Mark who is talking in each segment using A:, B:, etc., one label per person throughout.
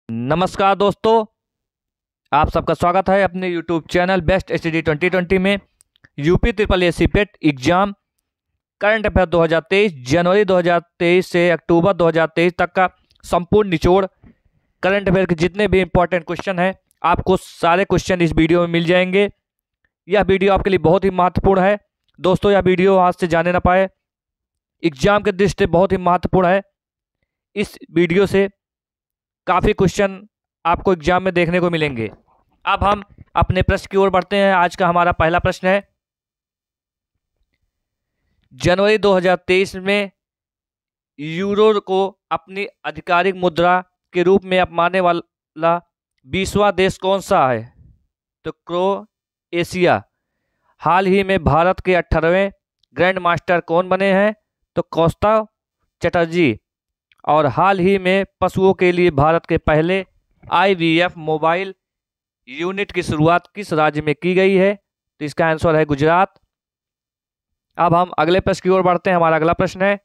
A: नमस्कार दोस्तों, आप सबका स्वागत है अपने YouTube चैनल बेस्ट स्टडी 2020 में। यूपी ट्रिपल एसी पेट एग्जाम करंट अफेयर 2023 जनवरी 2023 से अक्टूबर 2023 तक का संपूर्ण निचोड़ करंट अफेयर के जितने भी इंपॉर्टेंट क्वेश्चन हैं, आपको सारे क्वेश्चन इस वीडियो में मिल जाएंगे। यह वीडियो आपके लिए बहुत ही महत्वपूर्ण है दोस्तों। यह वीडियो हाथ से जाने ना पाए, एग्जाम के दृष्टि से बहुत ही महत्वपूर्ण है। इस वीडियो से काफ़ी क्वेश्चन आपको एग्जाम में देखने को मिलेंगे। अब हम अपने प्रश्न की ओर बढ़ते हैं। आज का हमारा पहला प्रश्न है, जनवरी 2023 में यूरो को अपनी आधिकारिक मुद्रा के रूप में अपनाने वाला 20वां देश कौन सा है? तो क्रोएशिया। हाल ही में भारत के 18वें ग्रैंड मास्टर कौन बने हैं? तो कौस्तव चटर्जी। और हाल ही में पशुओं के लिए भारत के पहले IVF मोबाइल यूनिट की शुरुआत किस राज्य में की गई है? तो इसका आंसर है गुजरात। अब हम अगले प्रश्न की ओर बढ़ते हैं। हमारा अगला प्रश्न है,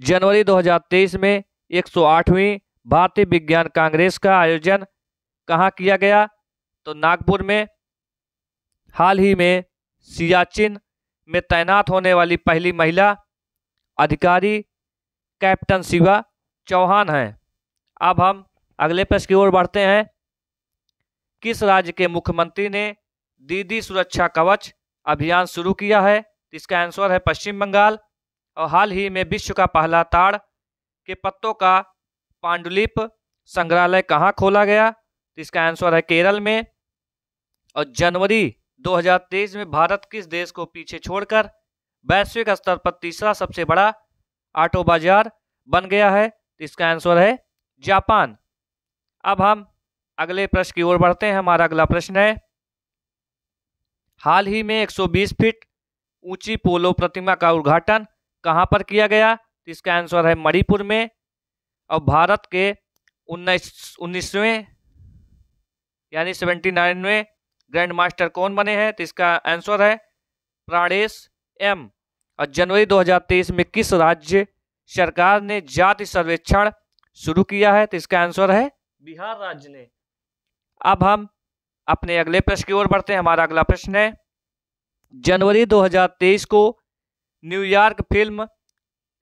A: जनवरी 2023 में 108वीं भारतीय विज्ञान कांग्रेस का आयोजन कहाँ किया गया? तो नागपुर में। हाल ही में सियाचिन में तैनात होने वाली पहली महिला अधिकारी कैप्टन शिवा चौहान हैं। अब हम अगले प्रश्न की ओर बढ़ते हैं। किस राज्य के मुख्यमंत्री ने दीदी सुरक्षा कवच अभियान शुरू किया है? इसका आंसर है पश्चिम बंगाल। और हाल ही में विश्व का पहला ताड़ के पत्तों का पांडुलिप संग्रहालय कहाँ खोला गया? इसका आंसर है केरल में। और जनवरी 2023 में भारत किस देश को पीछे छोड़कर वैश्विक स्तर पर तीसरा सबसे बड़ा ऑटो बाजार बन गया है? इसका आंसर है जापान। अब हम अगले प्रश्न की ओर बढ़ते हैं। हमारा अगला प्रश्न है, हाल ही में 120 फीट ऊंची पोलो प्रतिमा का उद्घाटन कहां पर किया गया? इसका आंसर है मणिपुर में। और भारत के 19वें यानी 79वें ग्रैंड मास्टर कौन बने हैं? तो इसका आंसर है प्राणेश एम। और जनवरी 2023 में किस राज्य सरकार ने जाति सर्वेक्षण शुरू किया है? तो इसका आंसर है बिहार राज्य ने। अब हम अपने अगले प्रश्न की ओर बढ़ते हैं। हमारा अगला प्रश्न है, जनवरी 2023 को न्यूयॉर्क फिल्म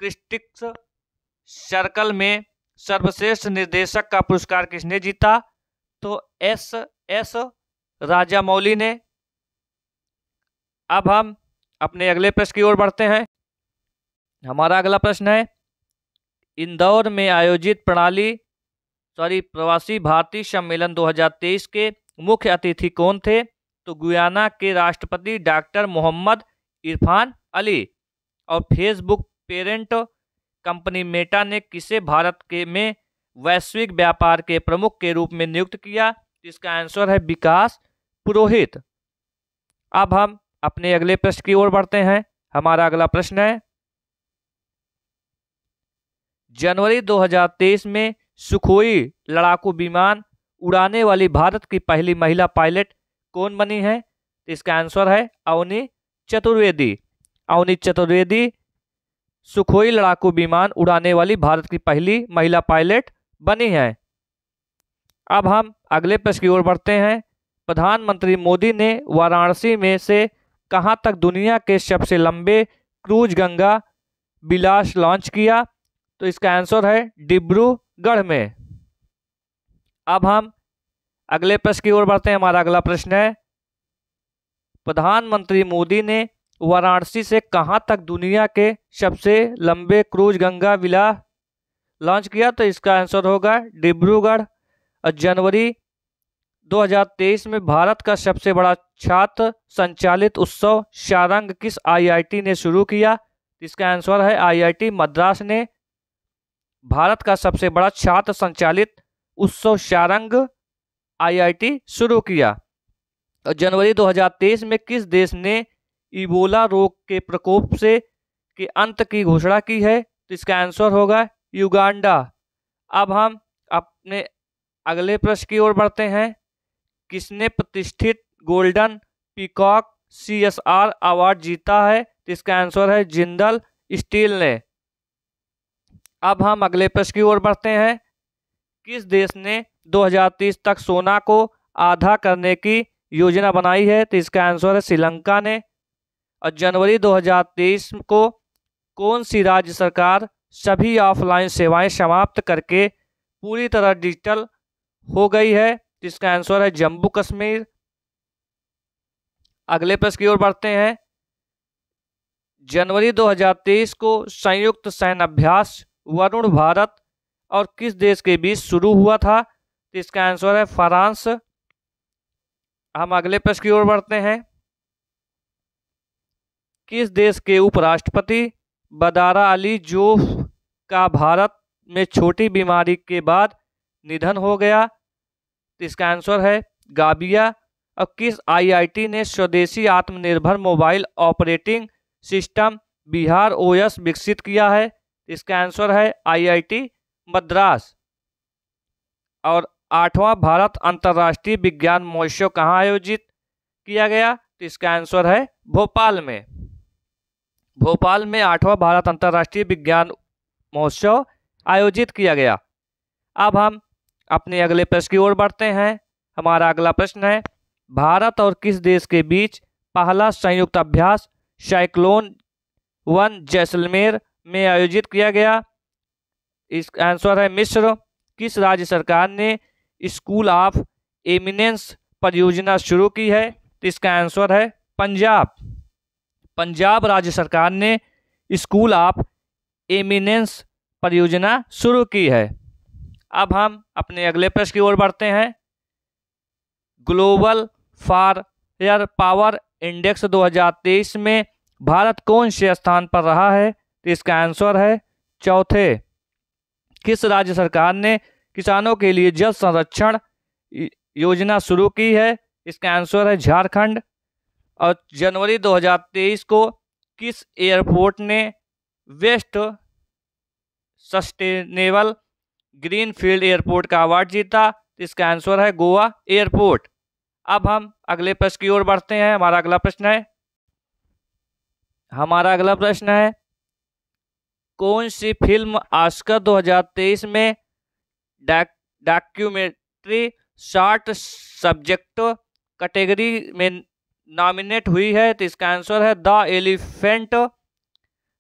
A: क्रिटिक्स सर्कल में सर्वश्रेष्ठ निर्देशक का पुरस्कार किसने जीता? तो एस राजामौली ने। अब हम अपने अगले प्रश्न की ओर बढ़ते हैं। हमारा अगला प्रश्न है, इंदौर में आयोजित प्रवासी भारतीय सम्मेलन 2023 के मुख्य अतिथि कौन थे? तो गुयाना के राष्ट्रपति डॉक्टर मोहम्मद इरफान अली। और फेसबुक पेरेंट कंपनी मेटा ने किसे भारत के में वैश्विक व्यापार के प्रमुख के रूप में नियुक्त किया? इसका आंसर है विकास पुरोहित। अब हम अपने अगले प्रश्न की ओर बढ़ते हैं। हमारा अगला प्रश्न है, जनवरी 2023 में सुखोई लड़ाकू विमान उड़ाने वाली भारत की पहली महिला पायलट कौन बनी है? इसका आंसर है अवनी चतुर्वेदी। अवनी चतुर्वेदी सुखोई लड़ाकू विमान उड़ाने वाली भारत की पहली महिला पायलट बनी है। अब हम अगले प्रश्न की ओर बढ़ते हैं। प्रधानमंत्री मोदी ने वाराणसी में से कहां तक दुनिया के सबसे लंबे क्रूज गंगा विलास लॉन्च किया? तो इसका आंसर है डिब्रूगढ़ में। अब हम अगले प्रश्न की ओर बढ़ते हैं। हमारा अगला प्रश्न है, प्रधानमंत्री मोदी ने वाराणसी से कहां तक दुनिया के सबसे लंबे क्रूज गंगा विलास लॉन्च किया? तो इसका आंसर होगा डिब्रूगढ़। और जनवरी 2023 में भारत का सबसे बड़ा छात्र संचालित उत्सव शारंग किस IIT ने शुरू किया? इसका आंसर है IIT मद्रास ने। भारत का सबसे बड़ा छात्र संचालित उत्सव शारंग IIT शुरू किया। और जनवरी 2023 में किस देश ने इबोला रोग के प्रकोप से के अंत की घोषणा की है? तो इसका आंसर होगा युगांडा। अब हम अपने अगले प्रश्न की ओर बढ़ते हैं। किसने प्रतिष्ठित गोल्डन पीकॉक CSR अवार्ड जीता है? तो इसका आंसर है जिंदल स्टील ने। अब हम अगले प्रश्न की ओर बढ़ते हैं। किस देश ने 2030 तक सोना को आधा करने की योजना बनाई है? तो इसका आंसर है श्रीलंका ने। और जनवरी 2023 को कौन सी राज्य सरकार सभी ऑफलाइन सेवाएं समाप्त करके पूरी तरह डिजिटल हो गई है? तो इसका आंसर है जम्मू कश्मीर। अगले प्रश्न की ओर बढ़ते हैं। जनवरी 2023 को संयुक्त सैन्य अभ्यास वरुण भारत और किस देश के बीच शुरू हुआ था? तो इसका आंसर है फ्रांस। हम अगले प्रश्न की ओर बढ़ते हैं। किस देश के उपराष्ट्रपति बदारा अली जोफ का भारत में छोटी बीमारी के बाद निधन हो गया? तो इसका आंसर है गाबिया। और किस आईआईटी ने स्वदेशी आत्मनिर्भर mobile operating system Bihar OS विकसित किया है? इसका आंसर है आईआईटी मद्रास। और 8वां भारत अंतर्राष्ट्रीय विज्ञान महोत्सव कहाँ आयोजित किया गया? तो इसका आंसर है भोपाल में। भोपाल में 8वां भारत अंतर्राष्ट्रीय विज्ञान महोत्सव आयोजित किया गया। अब हम अपने अगले प्रश्न की ओर बढ़ते हैं। हमारा अगला प्रश्न है, भारत और किस देश के बीच पहला संयुक्त अभ्यास साइक्लोन 1 जैसलमेर में आयोजित किया गया? इसका आंसर है मिस्र। किस राज्य सरकार ने स्कूल ऑफ एमिनेंस परियोजना शुरू की है? तो इसका आंसर है पंजाब। पंजाब राज्य सरकार ने स्कूल ऑफ एमिनेंस परियोजना शुरू की है। अब हम अपने अगले प्रश्न की ओर बढ़ते हैं। ग्लोबल फायर पावर इंडेक्स 2023 में भारत कौन से स्थान पर रहा है? तो इसका आंसर है चौथे। किस राज्य सरकार ने किसानों के लिए जल संरक्षण योजना शुरू की है? इसका आंसर है झारखंड। और जनवरी 2023 को किस एयरपोर्ट ने वेस्ट सस्टेनेबल ग्रीनफील्ड एयरपोर्ट का अवार्ड जीता? इसका आंसर है गोवा एयरपोर्ट। अब हम अगले प्रश्न की ओर बढ़ते हैं। हमारा अगला प्रश्न है कौन सी फिल्म ऑस्कर 2023 में डॉक्यूमेंट्री शॉर्ट सब्जेक्ट कैटेगरी में नॉमिनेट हुई है? तो इसका आंसर है द एलिफेंट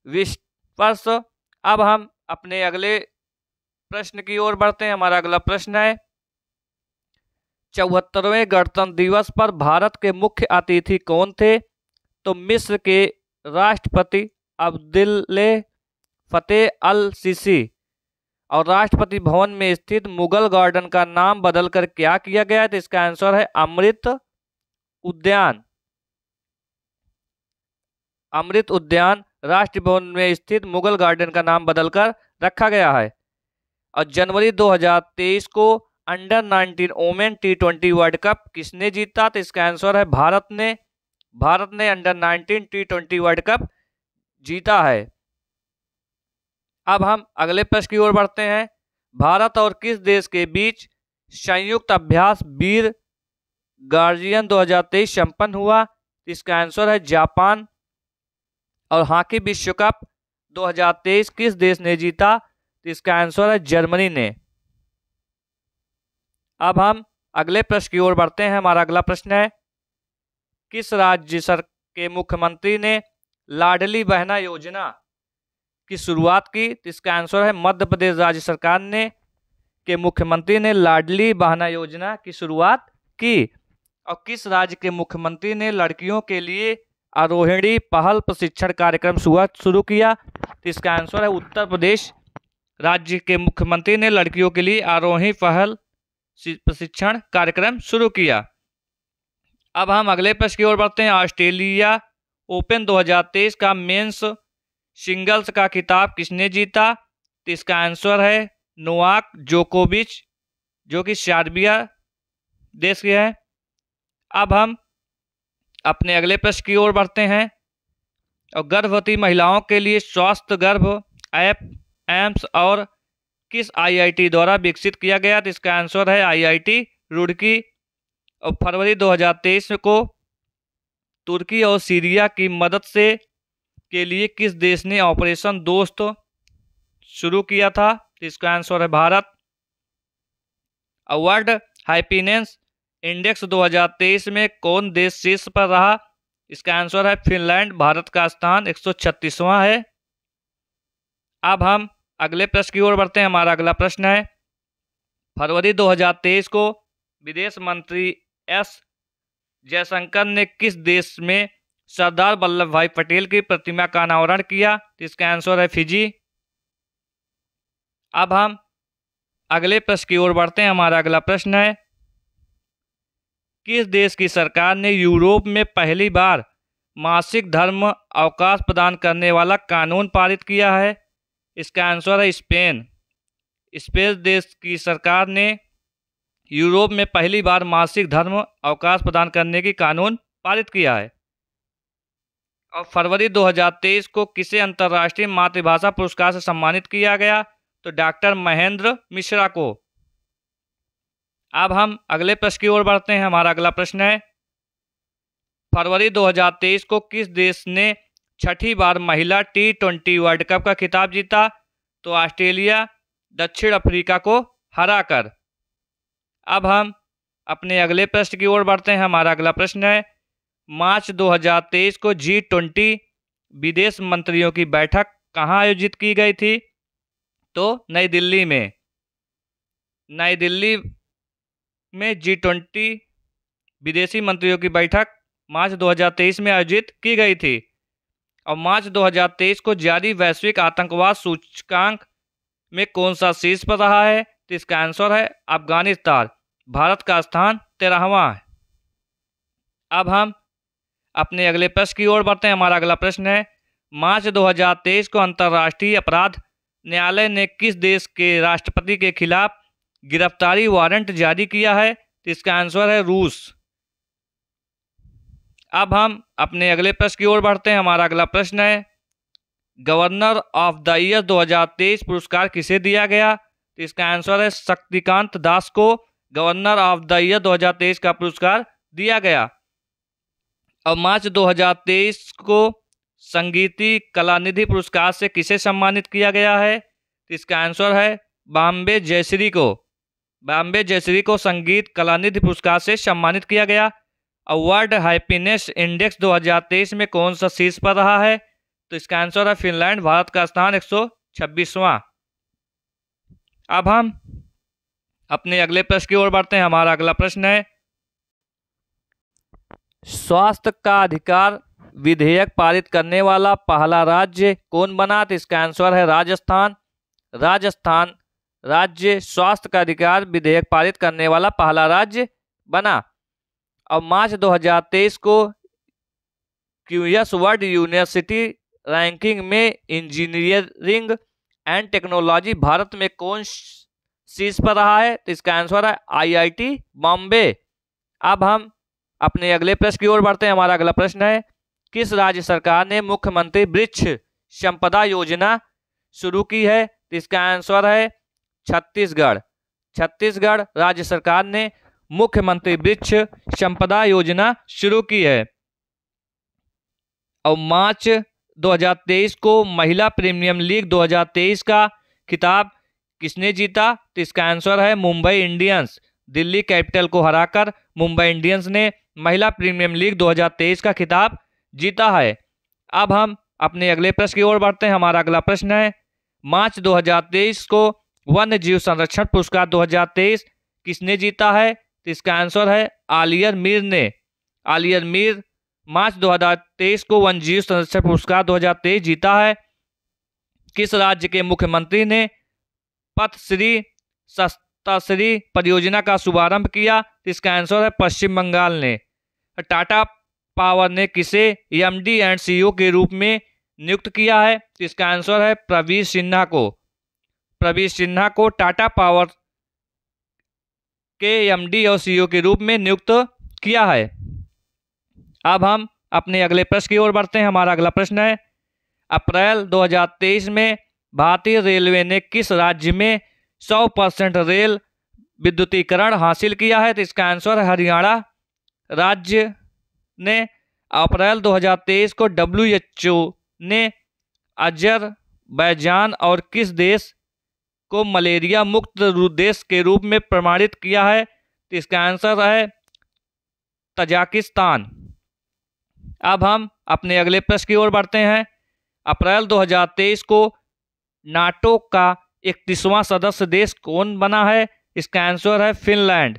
A: विस्पर्स। अब हम अपने अगले प्रश्न की ओर बढ़ते हैं। हमारा अगला प्रश्न है 74वें गणतंत्र दिवस पर भारत के मुख्य अतिथि कौन थे? तो मिस्र के राष्ट्रपति अब्देल फतेह अल सीसी। और राष्ट्रपति भवन में स्थित मुगल गार्डन का नाम बदलकर क्या किया गया है? तो इसका आंसर है अमृत उद्यान। अमृत उद्यान राष्ट्रपति भवन में स्थित मुगल गार्डन का नाम बदलकर रखा गया है। और जनवरी 2023 को under 19 women T20 world cup किसने जीता? तो इसका आंसर है भारत ने अंडर 19 T20 वर्ल्ड कप जीता है। अब हम अगले प्रश्न की ओर बढ़ते हैं। भारत और किस देश के बीच संयुक्त अभ्यास वीर गार्जियन 2023 संपन्न हुआ? इसका आंसर है जापान। और हॉकी विश्व कप 2023 किस देश ने जीता? तो इसका आंसर है जर्मनी ने। अब हम अगले प्रश्न की ओर बढ़ते हैं। हमारा अगला प्रश्न है किस राज्य के मुख्यमंत्री ने लाडली बहना योजना की शुरुआत की? तो इसका आंसर है मध्य प्रदेश राज्य सरकार के मुख्यमंत्री ने लाडली बहना योजना की शुरुआत की। और किस राज्य के मुख्यमंत्री ने लड़कियों के लिए आरोहिणी पहल प्रशिक्षण कार्यक्रम शुरू किया? तो इसका आंसर है उत्तर प्रदेश राज्य के मुख्यमंत्री ने लड़कियों के लिए आरोही पहल प्रशिक्षण कार्यक्रम शुरू किया। अब हम अगले प्रश्न की ओर बढ़ते हैं। ऑस्ट्रेलिया ओपन 2023 का मेंस सिंगल्स का खिताब किसने जीता? तो इसका आंसर है नोवाक जोकोविच, जो कि सर्बिया देश के हैं। अब हम अपने अगले प्रश्न की ओर बढ़ते हैं। और गर्भवती महिलाओं के लिए स्वास्थ्य गर्भ ऐप एम्स और किस आईआईटी द्वारा विकसित किया गया? तो इसका आंसर है आईआईटी रुड़की। और फरवरी 2023 को तुर्की और सीरिया की मदद के लिए किस देश ने ऑपरेशन दोस्त शुरू किया था? तो इसका आंसर है भारत। वर्ल्ड हैप्पीनेस इंडेक्स 2023 में कौन देश शीर्ष पर रहा? इसका आंसर है फिनलैंड। भारत का स्थान 136वां है। अब हम अगले प्रश्न की ओर बढ़ते हैं। हमारा अगला प्रश्न है, फरवरी 2023 को विदेश मंत्री एस जयशंकर ने किस देश में सरदार वल्लभ भाई पटेल की प्रतिमा का अनावरण किया? इसका आंसर है फिजी। अब हम अगले प्रश्न की ओर बढ़ते हैं। हमारा अगला प्रश्न है, किस देश की सरकार ने यूरोप में पहली बार मासिक धर्म अवकाश प्रदान करने वाला कानून पारित किया है? इसका आंसर है स्पेन। स्पेन देश की सरकार ने यूरोप में पहली बार मासिक धर्म अवकाश प्रदान करने की कानून पारित किया है। और फरवरी 2023 को किसे अंतर्राष्ट्रीय मातृभाषा पुरस्कार से सम्मानित किया गया? तो डॉक्टर महेंद्र मिश्रा को। अब हम अगले प्रश्न की ओर बढ़ते हैं। हमारा अगला प्रश्न है, फरवरी 2023 को किस देश ने छठी बार महिला T20 वर्ल्ड कप का खिताब जीता? तो ऑस्ट्रेलिया दक्षिण अफ्रीका को हराकर। अब हम अपने अगले प्रश्न की ओर बढ़ते हैं। हमारा अगला प्रश्न है, मार्च 2023 को G20 विदेश मंत्रियों की बैठक कहाँ आयोजित की गई थी? तो नई दिल्ली में। नई दिल्ली में G20 विदेशी मंत्रियों की बैठक मार्च 2023 में आयोजित की गई थी। और मार्च 2023 को जारी वैश्विक आतंकवाद सूचकांक में कौन सा शीर्ष पर रहा है? तो इसका आंसर है अफगानिस्तान। भारत का स्थान 13वां है। अब हम अपने अगले प्रश्न की ओर बढ़ते हैं। हमारा अगला प्रश्न है, मार्च 2023 को अंतर्राष्ट्रीय अपराध न्यायालय ने किस देश के राष्ट्रपति के खिलाफ गिरफ्तारी वारंट जारी किया है? तो इसका आंसर है रूस। अब हम अपने अगले प्रश्न की ओर बढ़ते हैं। हमारा अगला प्रश्न है, गवर्नर ऑफ द ईयर 2023 पुरस्कार किसे दिया गया? तो इसका आंसर है शक्तिकांत दास को गवर्नर ऑफ द ईयर 2023 का पुरस्कार दिया गया। और मार्च 2023 को संगीती कलानिधि पुरस्कार से किसे सम्मानित किया गया है? तो इसका आंसर है बॉम्बे जयश्री को। बॉम्बे जयश्री को संगीत कलानिधि पुरस्कार से सम्मानित किया गया। और वर्ल्ड हैप्पीनेस इंडेक्स 2023 में कौन सा शीर्ष पर रहा है? तो इसका आंसर है फिनलैंड। भारत का स्थान 126वां। अब हम अपने अगले प्रश्न की ओर बढ़ते हैं। हमारा अगला प्रश्न है, स्वास्थ्य का अधिकार विधेयक पारित करने वाला पहला राज्य कौन बना? तो इसका आंसर है राजस्थान। राजस्थान राज्य स्वास्थ्य का अधिकार विधेयक पारित करने वाला पहला राज्य बना। और मार्च 2023 को क्यूएस वर्ल्ड यूनिवर्सिटी रैंकिंग में इंजीनियरिंग एंड टेक्नोलॉजी भारत में कौन शीर्ष पर रहा है? तो इसका आंसर है IIT बॉम्बे। अब हम अपने अगले प्रश्न की ओर बढ़ते हैं। हमारा अगला प्रश्न है, किस राज्य सरकार ने मुख्यमंत्री वृक्ष संपदा योजना शुरू की है? तो इसका आंसर है छत्तीसगढ़। छत्तीसगढ़ राज्य सरकार ने मुख्यमंत्री वृक्ष संपदा योजना शुरू की है। और मार्च 2023 को महिला प्रीमियर लीग 2023 का खिताब किसने जीता? तो इसका आंसर है मुंबई इंडियंस। दिल्ली कैपिटल को हराकर मुंबई इंडियंस ने महिला प्रीमियर लीग 2023 का खिताब जीता है। अब हम अपने अगले प्रश्न की ओर बढ़ते हैं। हमारा अगला प्रश्न है, मार्च 2023 को वन्य जीव संरक्षण पुरस्कार 2023 किसने जीता है? तो इसका आंसर है आलियर मीर ने। आलियर मीर मार्च 2023 को वन्य जीव संरक्षण पुरस्कार 2023 जीता है। किस राज्य के मुख्यमंत्री ने पथश्री सस्ताश्री परियोजना का शुभारंभ किया? तो इसका आंसर है पश्चिम बंगाल ने। टाटा पावर ने किसे MD एंड CEO के रूप में नियुक्त किया है? तो इसका आंसर है प्रवीर सिन्हा को। प्रवीर सिन्हा को टाटा पावर के MD और CEO के रूप में नियुक्त किया है। अब हम अपने अगले प्रश्न की ओर बढ़ते हैं। हमारा अगला प्रश्न है, अप्रैल 2023 में भारतीय रेलवे ने किस राज्य में 100% रेल विद्युतीकरण हासिल किया है? तो इसका आंसर है हरियाणा राज्य ने। अप्रैल 2023 को WHO ने अजरबैजान और किस देश को मलेरिया मुक्त देश के रूप में प्रमाणित किया है? तो इसका आंसर है तजाकिस्तान। अब हम अपने अगले प्रश्न की ओर बढ़ते हैं। अप्रैल 2023 को नाटो का 31वां सदस्य देश कौन बना है? इसका आंसर है फिनलैंड।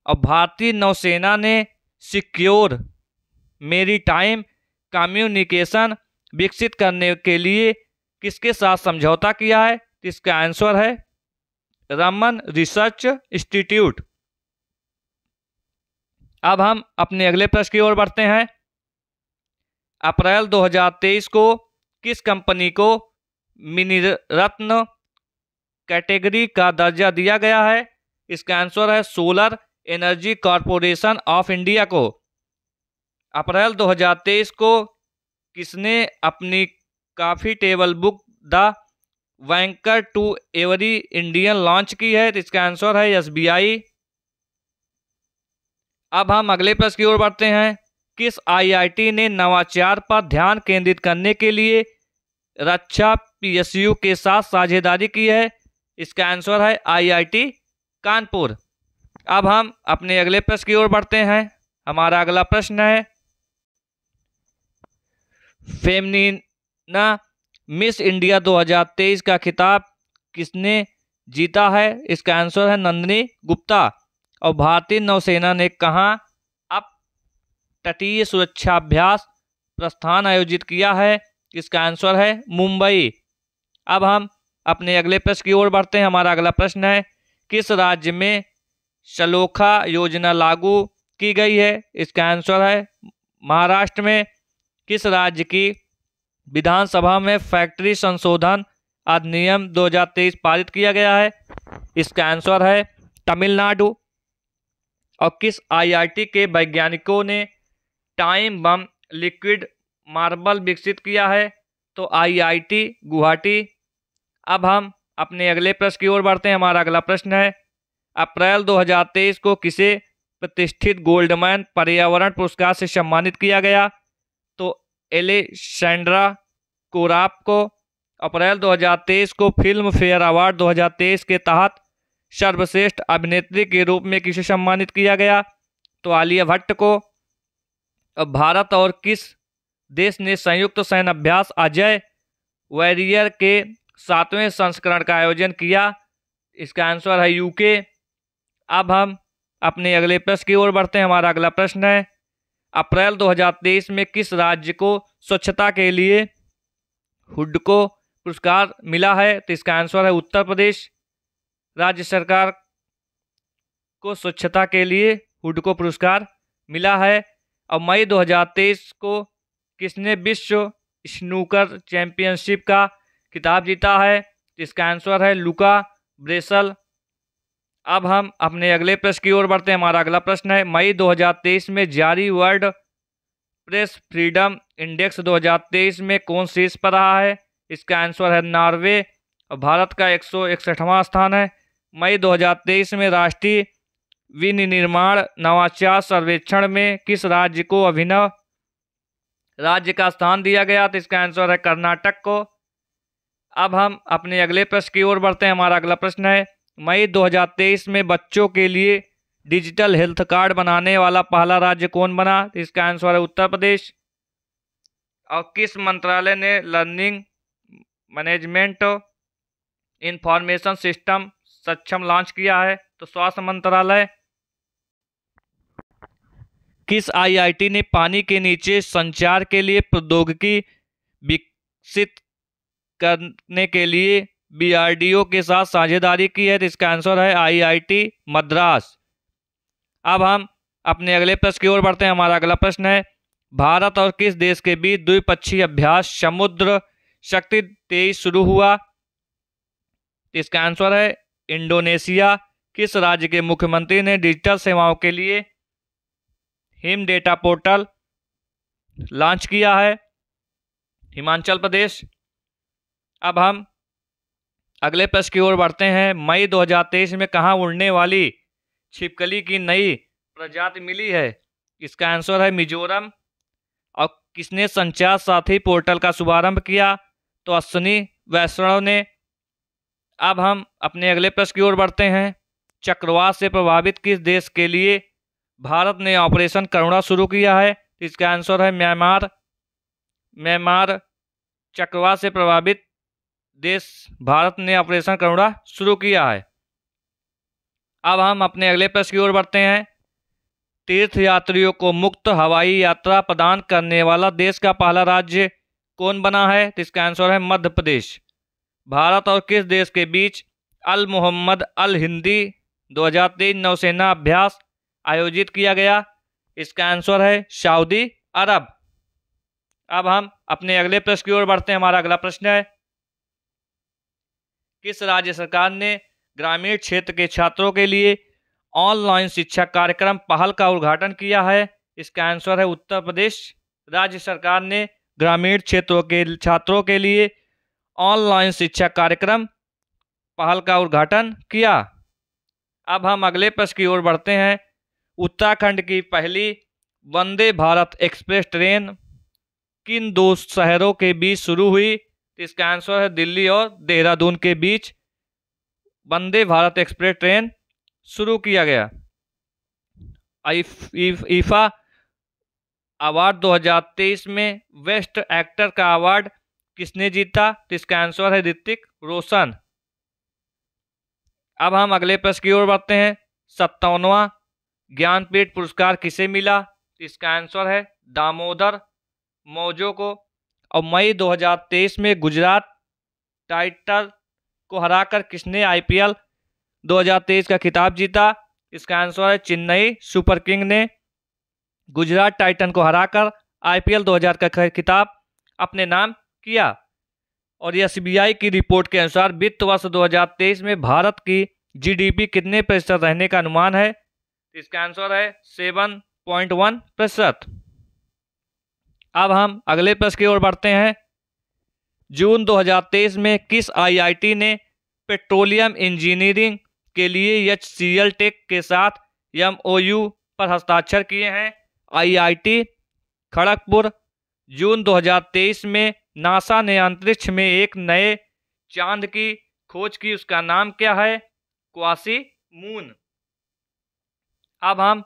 A: और भारतीय नौसेना ने सिक्योर मेरीटाइम कम्युनिकेशन विकसित करने के लिए किसके साथ समझौता किया है? इसका आंसर है रमन रिसर्च इंस्टीट्यूट। अब हम अपने अगले प्रश्न की ओर बढ़ते हैं। अप्रैल 2023 को किस कंपनी को मिनी रत्न कैटेगरी का दर्जा दिया गया है? इसका आंसर है solar energy corporation of India को। अप्रैल 2023 को किसने अपनी coffee table book the banker to every Indian launch की है? तो इसका आंसर है SBI। अब हम अगले प्रश्न की ओर बढ़ते हैं। किस IIT ने नवाचार पर ध्यान केंद्रित करने के लिए रक्षा PSU के साथ साझेदारी की है? इसका आंसर है IIT कानपुर। अब हम अपने अगले प्रश्न की ओर बढ़ते हैं। हमारा अगला प्रश्न है, फेमिनिना मिस इंडिया 2023 का खिताब किसने जीता है? इसका आंसर है नंदिनी गुप्ता। और भारतीय नौसेना ने कहाँ अप तटीय सुरक्षाभ्यास प्रस्थान आयोजित किया है? इसका आंसर है मुंबई। अब हम अपने अगले प्रश्न की ओर बढ़ते हैं। हमारा अगला प्रश्न है, किस राज्य में शलोखा योजना लागू की गई है? इसका आंसर है महाराष्ट्र में। किस राज्य की विधानसभा में फैक्ट्री संशोधन अधिनियम 2023 पारित किया गया है? इसका आंसर है तमिलनाडु। और किस IIT के वैज्ञानिकों ने टाइम बम लिक्विड मार्बल विकसित किया है? तो IIT गुवाहाटी। अब हम अपने अगले प्रश्न की ओर बढ़ते हैं। हमारा अगला प्रश्न है, अप्रैल 2023 को किसे प्रतिष्ठित गोल्डमैन पर्यावरण पुरस्कार से सम्मानित किया गया? तो एलेक्सेंड्रा कोराप को। अप्रैल 2023 को फिल्म फेयर अवार्ड 2023 के तहत सर्वश्रेष्ठ अभिनेत्री के रूप में किसे सम्मानित किया गया? तो आलिया भट्ट को। अब भारत और किस देश ने संयुक्त सैन्य अभ्यास अजय वॉरियर के 7वें संस्करण का आयोजन किया? इसका आंसर है UK। अब हम अपने अगले प्रश्न की ओर बढ़ते हैं। हमारा अगला प्रश्न है, अप्रैल 2023 में किस राज्य को स्वच्छता के लिए हुडको पुरस्कार मिला है? तो इसका आंसर है उत्तर प्रदेश। राज्य सरकार को स्वच्छता के लिए हुडको पुरस्कार मिला है। और मई 2023 को किसने विश्व स्नूकर चैंपियनशिप का खिताब जीता है? इसका आंसर है लुका ब्रेसल। अब हम अपने अगले प्रश्न की ओर बढ़ते हैं। हमारा अगला प्रश्न है, मई 2023 में जारी वर्ल्ड प्रेस फ्रीडम इंडेक्स 2023 में कौन शीर्ष पर रहा है? इसका आंसर है नॉर्वे। और भारत का 161वां स्थान है। मई 2023 में राष्ट्रीय विनिर्माण नवाचार सर्वेक्षण में किस राज्य को अभिनव राज्य का स्थान दिया गया? तो इसका आंसर है कर्नाटक को। अब हम अपने अगले प्रश्न की ओर बढ़ते हैं। हमारा अगला प्रश्न है, मई 2023 में बच्चों के लिए डिजिटल हेल्थ कार्ड बनाने वाला पहला राज्य कौन बना? तो इसका आंसर है उत्तर प्रदेश। और किस मंत्रालय ने लर्निंग मैनेजमेंट इंफॉर्मेशन सिस्टम सक्षम लॉन्च किया है? तो स्वास्थ्य मंत्रालय। किस IIT ने पानी के नीचे संचार के लिए प्रौद्योगिकी विकसित करने के लिए BRDO के साथ साझेदारी की है? तो इसका आंसर है IIT मद्रास। अब हम अपने अगले प्रश्न की ओर बढ़ते हैं। हमारा अगला प्रश्न है, भारत और किस देश के बीच द्विपक्षीय अभ्यास समुद्र शक्ति 23 शुरू हुआ? इसका आंसर है इंडोनेशिया। किस राज्य के मुख्यमंत्री ने डिजिटल सेवाओं के लिए हिम डेटा पोर्टल लॉन्च किया है? हिमाचल प्रदेश। अब हम अगले प्रश्न की ओर बढ़ते हैं। मई 2023 में कहाँ उड़ने वाली छिपकली की नई प्रजाति मिली है? इसका आंसर है मिजोरम। और किसने संचार साथी पोर्टल का शुभारंभ किया? तो अश्विनी वैष्णव ने। अब हम अपने अगले प्रश्न की ओर बढ़ते हैं। चक्रवात से प्रभावित किस देश के लिए भारत ने ऑपरेशन करुणा शुरू किया है? इसका आंसर है म्यांमार। म्यांमार चक्रवात से प्रभावित देश भारत ने ऑपरेशन करुणा शुरू किया है। अब हम अपने अगले प्रश्न की ओर बढ़ते हैं। तीर्थयात्रियों को मुक्त हवाई यात्रा प्रदान करने वाला देश का पहला राज्य कौन बना है? तो इसका आंसर है मध्य प्रदेश। भारत और किस देश के बीच अल मोहम्मद अल हिंदी 2023 नौसेना अभ्यास आयोजित किया गया? इसका आंसर है सऊदी अरब। अब हम अपने अगले प्रश्न की ओर बढ़ते हैं। हमारा अगला प्रश्न है, किस राज्य सरकार ने ग्रामीण क्षेत्र के छात्रों के लिए ऑनलाइन शिक्षा कार्यक्रम पहल का उद्घाटन किया है? इसका आंसर है उत्तर प्रदेश राज्य सरकार ने ग्रामीण क्षेत्रों के छात्रों के लिए ऑनलाइन शिक्षा कार्यक्रम पहल का उद्घाटन किया। अब हम अगले प्रश्न की ओर बढ़ते हैं। उत्तराखंड की पहली वंदे भारत एक्सप्रेस ट्रेन किन दो शहरों के बीच शुरू हुई? इसका आंसर है दिल्ली और देहरादून के बीच वंदे भारत एक्सप्रेस ट्रेन शुरू किया गया। ईफा अवार्ड 2023 में बेस्ट एक्टर का अवार्ड किसने जीता? तो इसका आंसर है ऋतिक रोशन। अब हम अगले प्रश्न की ओर बढ़ते हैं। 57वां ज्ञानपीठ पुरस्कार किसे मिला? इसका आंसर है दामोदर मौजो को। और मई 2023 में गुजरात टाइटन को हराकर किसने IPL 2023 का खिताब जीता? इसका आंसर है चेन्नई सुपर किंग ने गुजरात टाइटन को हराकर IPL 2000 का खिताब अपने नाम किया। और SBI की रिपोर्ट के अनुसार वित्त वर्ष 2023 में भारत की GDP कितने प्रतिशत रहने का अनुमान है? इसका आंसर है 7.1%। अब हम अगले प्रश्न की ओर बढ़ते हैं। जून 2023 में किस IIT ने पेट्रोलियम इंजीनियरिंग के लिए HCL टेक के साथ MOU पर हस्ताक्षर किए हैं? IIT खड़गपुर। जून 2023 में नासा ने अंतरिक्ष में एक नए चांद की खोज की, उसका नाम क्या है? Quasi moon. अब हम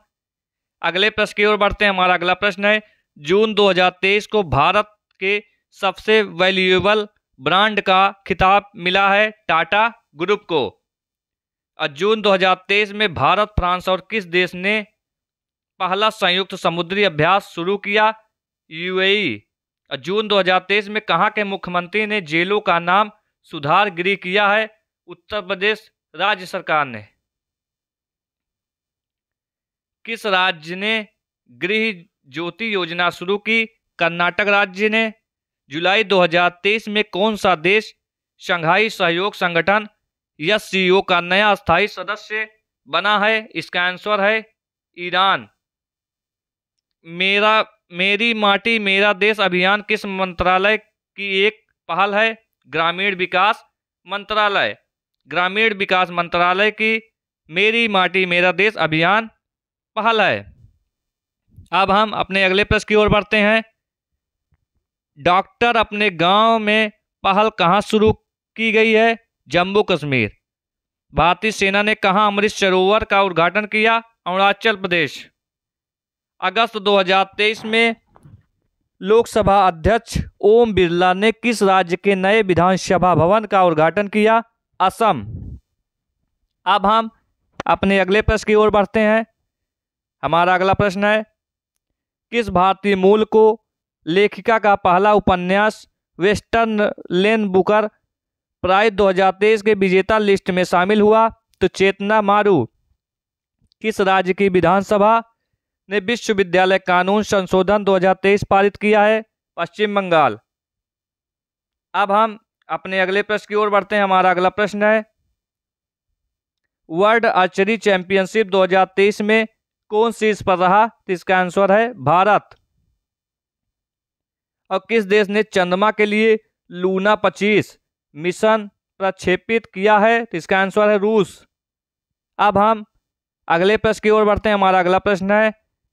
A: अगले प्रश्न की ओर बढ़ते हैं। हमारा अगला प्रश्न है, जून 2023 को भारत के सबसे वैल्यूएबल ब्रांड का खिताब मिला है टाटा ग्रुप को। और जून 2023 में भारत, फ्रांस और किस देश ने पहला संयुक्त समुद्री अभ्यास शुरू किया? UAE। और जून 2023 में कहां के मुख्यमंत्री ने जेलों का नाम सुधार गृह किया है? उत्तर प्रदेश राज्य सरकार ने। किस राज्य ने गृह ज्योति योजना शुरू की? कर्नाटक राज्य ने। जुलाई 2023 में कौन सा देश शंघाई सहयोग संगठन SCO का नया स्थायी सदस्य बना है? इसका आंसर है ईरान। मेरी माटी मेरा देश अभियान किस मंत्रालय की एक पहल है? ग्रामीण विकास मंत्रालय। ग्रामीण विकास मंत्रालय की मेरी माटी मेरा देश अभियान पहल है। अब हम अपने अगले प्रश्न की ओर बढ़ते हैं। डॉक्टर अपने गांव में पहल कहां शुरू की गई है? जम्मू कश्मीर। भारतीय सेना ने कहां अमृत सरोवर का उद्घाटन किया? अरुणाचल प्रदेश। अगस्त 2023 में लोकसभा अध्यक्ष ओम बिरला ने किस राज्य के नए विधानसभा भवन का उद्घाटन किया? असम। अब हम अपने अगले प्रश्न की ओर बढ़ते हैं। हमारा अगला प्रश्न है, किस भारतीय मूल को लेखिका का पहला उपन्यास वेस्टर्न लेन बुकर प्राइज 2023 के विजेता लिस्ट में शामिल हुआ? तो चेतना मारू। किस राज्य की विधानसभा ने विश्वविद्यालय कानून संशोधन 2023 पारित किया है? पश्चिम बंगाल। अब हम अपने अगले प्रश्न की ओर बढ़ते हैं। हमारा अगला प्रश्न है, वर्ल्ड आर्चरी चैंपियनशिप 2023 में कौन शीर्ष पर रहा? तो इसका आंसर है भारत। और किस देश ने चंद्रमा के लिए लूना 25 मिशन प्रक्षेपित किया है? तो इसका आंसर है रूस। अब हम अगले प्रश्न की ओर बढ़ते हैं। हमारा अगला प्रश्न है,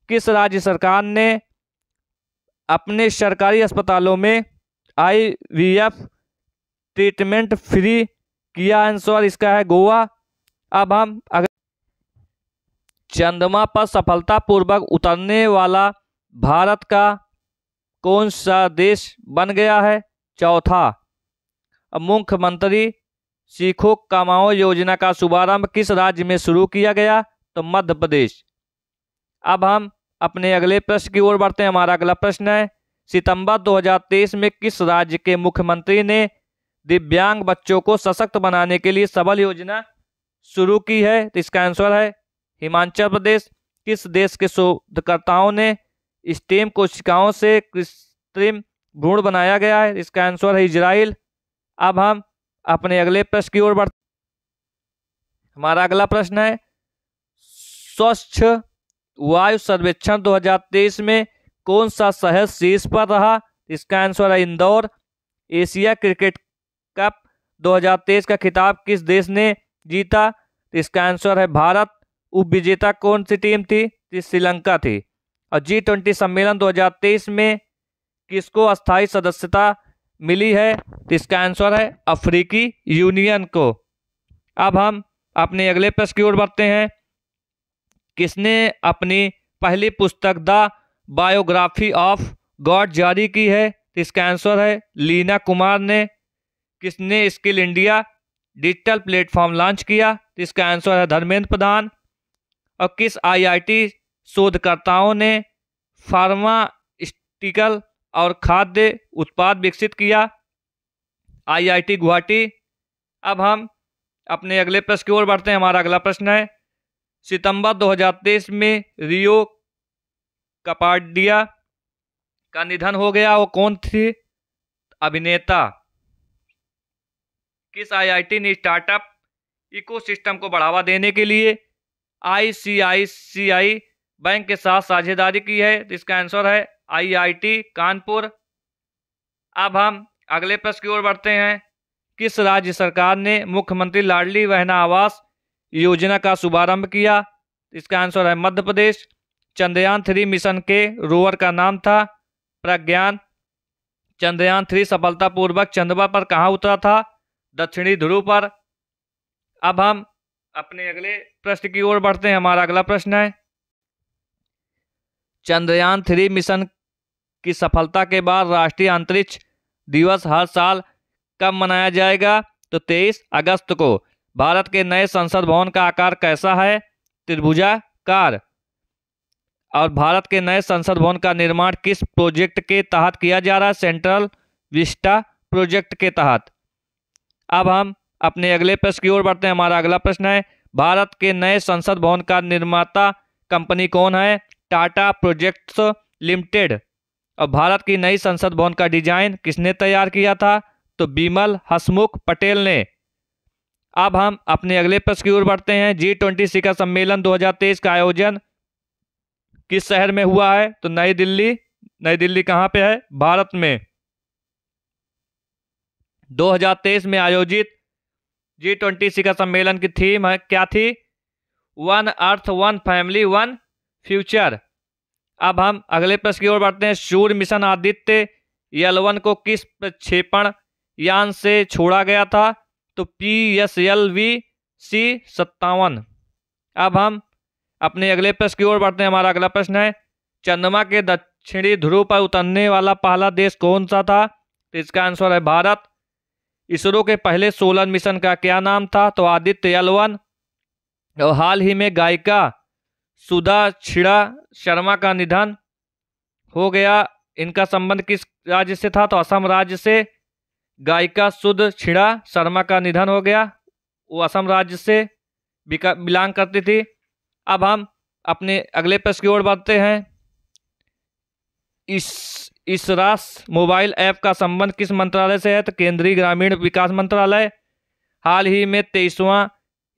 A: किस राज्य सरकार ने अपने सरकारी अस्पतालों में IVF ट्रीटमेंट फ्री किया आंसर इसका है गोवा। अब हम अगर चंद्रमा पर सफलतापूर्वक उतरने वाला भारत का कौन सा देश बन गया है? चौथा। अब मुख्यमंत्री सीखो कमाओ योजना का शुभारंभ किस राज्य में शुरू किया गया? तो मध्य प्रदेश। अब हम अपने अगले प्रश्न की ओर बढ़ते हैं। हमारा अगला प्रश्न है, सितंबर 2023 में किस राज्य के मुख्यमंत्री ने दिव्यांग बच्चों को सशक्त बनाने के लिए सबल योजना शुरू की है? तो इसका आंसर है हिमाचल प्रदेश। किस देश के शोधकर्ताओं ने स्टेम कोशिकाओं से कृत्रिम भ्रूण बनाया गया है? इसका आंसर है इजराइल। अब हम अपने अगले प्रश्न की ओर बढ़ते। हमारा अगला प्रश्न है, स्वच्छ वायु सर्वेक्षण 2023 में कौन सा शहर शीर्ष पर रहा? इसका आंसर है इंदौर। एशिया क्रिकेट कप 2023 का खिताब किस देश ने जीता? इसका आंसर है भारत। उप विजेता कौन सी टीम थी? श्रीलंका थी। और G20 सम्मेलन 2023 में किसको अस्थायी सदस्यता मिली है? इसका आंसर है अफ्रीकी यूनियन को। अब हम अपने अगले प्रश्न की ओर बढ़ते हैं। किसने अपनी पहली पुस्तक द बायोग्राफी ऑफ गॉड जारी की है? इसका आंसर है लीना कुमार ने। किसने skill India digital platform launch किया? इसका आंसर है धर्मेंद्र प्रधान। और किस IIT शोधकर्ताओं ने फार्मास्यूटिकल और खाद्य उत्पाद विकसित किया? IIT गुवाहाटी। अब हम अपने अगले प्रश्न की ओर बढ़ते हैं। हमारा अगला प्रश्न है, सितंबर 2023 में रियो कपाडिया का निधन हो गया, वो कौन थी? अभिनेता। किस IIT ने स्टार्टअप इकोसिस्टम को बढ़ावा देने के लिए ICICI बैंक के साथ साझेदारी की है? इसका आंसर है IIT कानपुर। अब हम अगले प्रश्न की ओर बढ़ते हैं। किस राज्य सरकार ने मुख्यमंत्री लाडली बहना आवास योजना का शुभारंभ किया? इसका आंसर है मध्य प्रदेश। चंद्रयान 3 मिशन के रोवर का नाम था प्रज्ञान। चंद्रयान 3 सफलतापूर्वक चंद्रमा पर कहाँ उतरा था? दक्षिणी ध्रुव पर। अब हम अपने अगले प्रश्न की ओर बढ़ते हैं। हमारा अगला प्रश्न है, चंद्रयान 3 मिशन की सफलता के बाद राष्ट्रीय अंतरिक्ष दिवस हर साल कब मनाया जाएगा? तो 23 अगस्त को। भारत के नए संसद भवन का आकार कैसा है? त्रिभुजाकार। और भारत के नए संसद भवन का निर्माण किस प्रोजेक्ट के तहत किया जा रहा है? सेंट्रल विस्टा प्रोजेक्ट के तहत। अब हम अपने अगले प्रश्न की ओर बढ़ते हैं। हमारा अगला प्रश्न है, भारत के नए संसद भवन का निर्माता कंपनी कौन है? Tata projects limited. और भारत की नई संसद भवन का डिजाइन किसने तैयार किया था? तो बिमल हसमुख पटेल ने। अब हम अपने अगले प्रश्न की ओर बढ़ते हैं। G20 शिखर सम्मेलन 2023 का आयोजन किस शहर में हुआ है? तो नई दिल्ली। नई दिल्ली कहाँ पे है? भारत में। 2023 में आयोजित G20 शिखर सम्मेलन की थीम है क्या थी? One earth one family one future. अब हम अगले प्रश्न की ओर बढ़ते हैं। सूर्य मिशन आदित्य L1 को किस प्रक्षेपण यान से छोड़ा गया था? तो PSLV-C57। अब हम अपने अगले प्रश्न की ओर बढ़ते हैं। हमारा अगला प्रश्न है, चंद्रमा के दक्षिणी ध्रुव पर उतरने वाला पहला देश कौन सा था? तो इसका आंसर है भारत। इसरो के पहले सोलर मिशन का क्या नाम था? तो आदित्य L1। और हाल ही में गायिका सुधा छिड़ा शर्मा का निधन हो गया, इनका संबंध किस राज्य से था? तो असम राज्य से। गायिका सुधा छिड़ा शर्मा का निधन हो गया, वो असम राज्य से बिलोंग करती थी। अब हम अपने अगले प्रश्न की ओर बढ़ते हैं। इसरास मोबाइल ऐप का संबंध किस मंत्रालय से है? तो केंद्रीय ग्रामीण विकास मंत्रालय। हाल ही में 23वां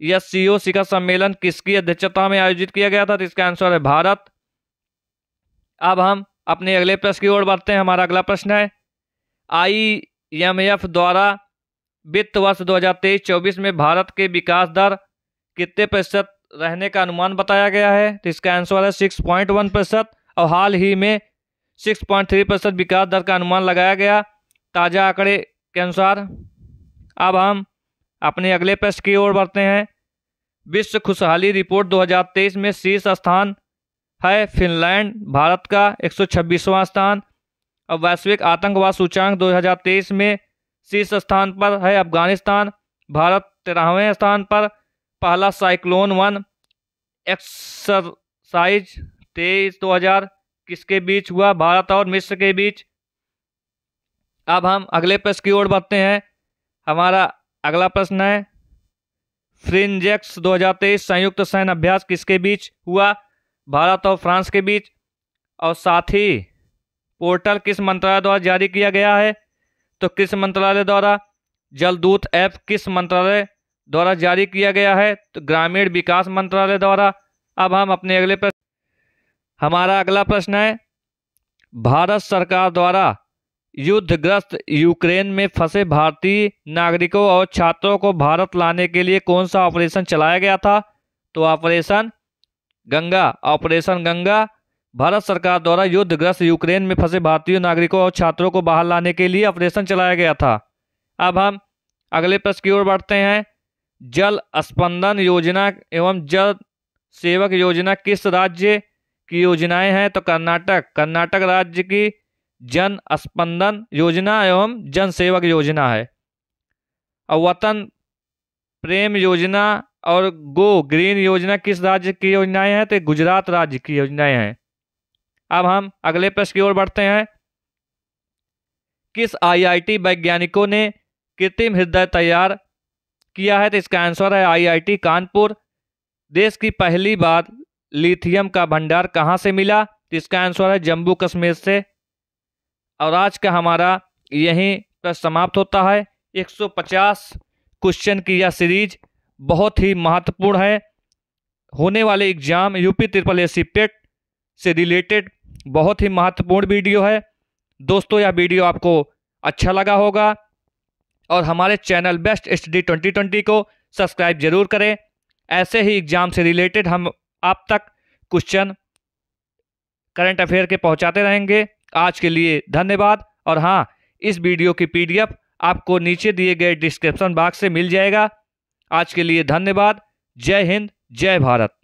A: SCO शिखर सम्मेलन किसकी अध्यक्षता में आयोजित किया गया था? तो इसका आंसर है भारत। अब हम अपने अगले प्रश्न की ओर बढ़ते हैं। हमारा अगला प्रश्न है, IMF द्वारा वित्त वर्ष 2023-24 में भारत के विकास दर कितने प्रतिशत रहने का अनुमान बताया गया है? तो इसका आंसर है 6.1%। और हाल ही में 6.3% विकास दर का अनुमान लगाया गया ताजा आंकड़े के अनुसार। अब हम अपने अगले प्रश्न की ओर बढ़ते हैं। विश्व खुशहाली रिपोर्ट 2023 में शीर्ष स्थान है फिनलैंड, भारत का 126वां स्थान। और वैश्विक आतंकवाद सूचांक 2023 में शीर्ष स्थान पर है अफगानिस्तान, भारत 13वें स्थान पर। पहला साइक्लोन 1 एक्सरसाइज 23/2000 किसके बीच हुआ? भारत और मिस्र के बीच। अब हम अगले प्रश्न की ओर बढ़ते हैं। हमारा अगला प्रश्न है फ्रिंजेक्स 2023 संयुक्त सैन्य अभ्यास किसके बीच हुआ? भारत और फ्रांस के बीच। और साथ ही पोर्टल किस मंत्रालय द्वारा जारी किया गया है? तो कृषि मंत्रालय द्वारा। जलदूत ऐप किस मंत्रालय द्वारा जारी किया गया है? तो ग्रामीण विकास मंत्रालय द्वारा। अब हम अपने अगले प्रश्न हमारा अगला प्रश्न है भारत सरकार द्वारा युद्धग्रस्त यूक्रेन में फंसे भारतीय नागरिकों और छात्रों को भारत लाने के लिए कौन सा ऑपरेशन चलाया गया था? तो ऑपरेशन गंगा भारत सरकार द्वारा युद्धग्रस्त यूक्रेन में फंसे भारतीय नागरिकों और छात्रों को बाहर लाने के लिए ऑपरेशन चलाया गया था। अब हम अगले प्रश्न की ओर बढ़ते हैं। जल स्पंदन योजना एवं जल सेवक योजना किस राज्य की योजनाएं हैं? तो कर्नाटक राज्य की जन स्पंदन योजना एवं जन सेवक योजना है। और वतन प्रेम योजना और गो ग्रीन योजना किस राज्य की योजनाएं हैं? तो गुजरात राज्य की योजनाएं हैं। अब हम अगले प्रश्न की ओर बढ़ते हैं। किस आईआईटी वैज्ञानिकों ने कृत्रिम हृदय तैयार किया है? तो इसका आंसर है आईआईटी कानपुर। देश की पहली बार लिथियम का भंडार कहाँ से मिला? तो इसका आंसर है जम्मू कश्मीर से। और आज का हमारा यहीं पर समाप्त होता है। 150 क्वेश्चन की यह सीरीज बहुत ही महत्वपूर्ण है। होने वाले एग्जाम यूपी SSSC पेट से रिलेटेड बहुत ही महत्वपूर्ण वीडियो है। दोस्तों यह वीडियो आपको अच्छा लगा होगा और हमारे चैनल बेस्ट स्टडी 2020 को सब्सक्राइब जरूर करें। ऐसे ही एग्जाम से रिलेटेड हम आप तक क्वेश्चन करंट अफेयर के पहुंचाते रहेंगे। आज के लिए धन्यवाद। और हाँ, इस वीडियो की PDF आपको नीचे दिए गए डिस्क्रिप्शन बॉक्स से मिल जाएगा। आज के लिए धन्यवाद। जय हिंद, जय भारत।